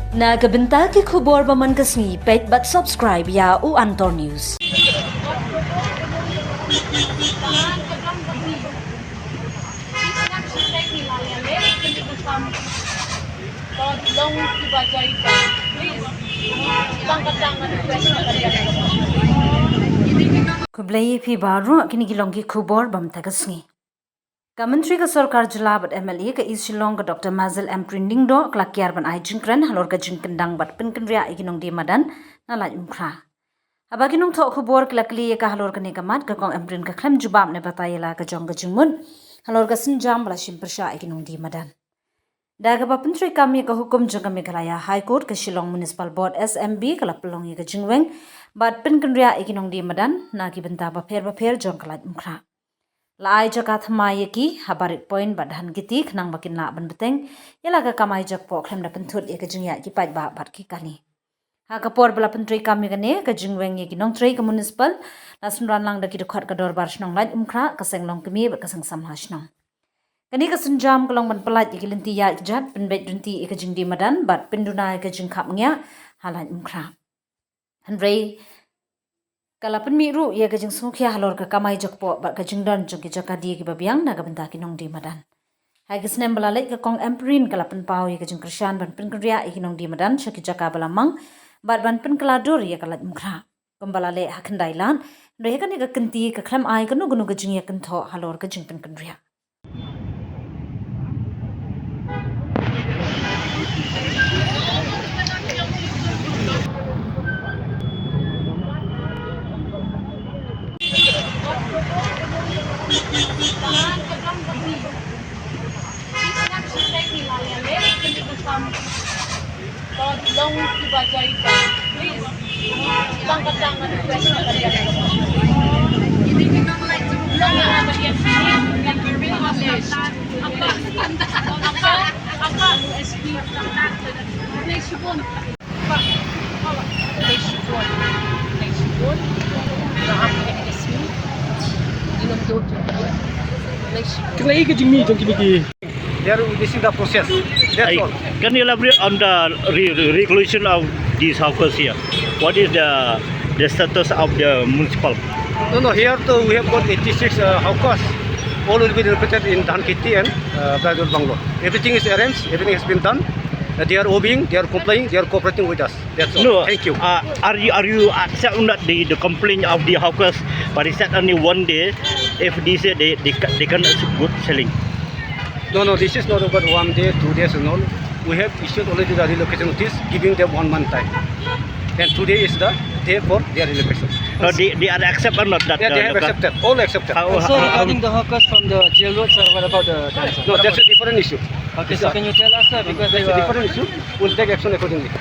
Nagabenta ki khubor baman kasni pet but subscribe ya u Antor News. Khubei phi baru kini gilong ki khubor bam tagasni. Kementeri ke Sarkar Jila bat MLA ke East Shillong ke Dr. Mazil M. Prinding do klakiar ban ai jingkran halor ke jingkendang bat penkenria ikinong di madan na Laitumkhrah. Abagi nong thok khubor klakli ka halor ke nikamat ke kong emprin ke klem jubab ne batayela ke jong ke jingmun halor ke sinjam bala shimpersha ikinong di madan. Daga ba penteri kami ke hukum jaga Meghalaya High Court ke Shillong Municipal Board SMB ke lapelong ke jingweng bat penkenria ikinong di madan na ki benta ba pher jong ke Laitumkhrah. Lai jakat hamai ki habarit point badhan giti khnang bakin la ban beteng yala ka kamai jak po khlem da penthut e ka jingya ki pat ba bat ki kani ha ka por bala pentri kami gane ka jingweng ye ki nong trei ka municipal lasunran lang da ki khot ka dor bar snong Laitumkhrah ka senglong kemi ba ka sang sam hasnong kani ka sinjam kalong ban palat ki linti ya jat penbet dunti e ka jingdi madan bat penduna ka jingkhap ngya Laitumkhrah hanrei Kala penmiru ia kajing sungkia halor ke kamai jakpo bat kajing don jong ki jakadi ki babiang naga benta ki nong di madan. Hai kisnem balalek ke kong emperin kala penpau ia kajing krisyan ban penkria ki nong di madan syaki jaka balamang bat ban penkeladur ia kala Laitumkhrah. Pembalale hakendai lan ndai kan ia kenti ke klem ai kanu gunu kajing ia kentho halor kajing penkria. This is the process. That's all. Can you elaborate on the regulation of these hawkers here? What is the status of the municipal? No. Here too, we have got 86 hawkers. All will be located in Dhankiti and Brador Banglo. Everything is arranged. Everything has been done. They are obeying. They are complying. They are cooperating with us. That's all. No. Thank you. Are you accepting that the complaint of the hawkers? But it's said only one day. If they say they cannot good selling. No. This is not about 1 day, 2 days, and all. We have issued already the relocation notice, giving them 1 month time. And today is the day for their relocation. No, they are accept or not that? Yeah, they have accepted. All accepted. Also regarding the hawkers from the jail road, sir, what about the No, that's a different issue. Okay, so can you tell us, sir, because that's a different issue. We'll take action accordingly.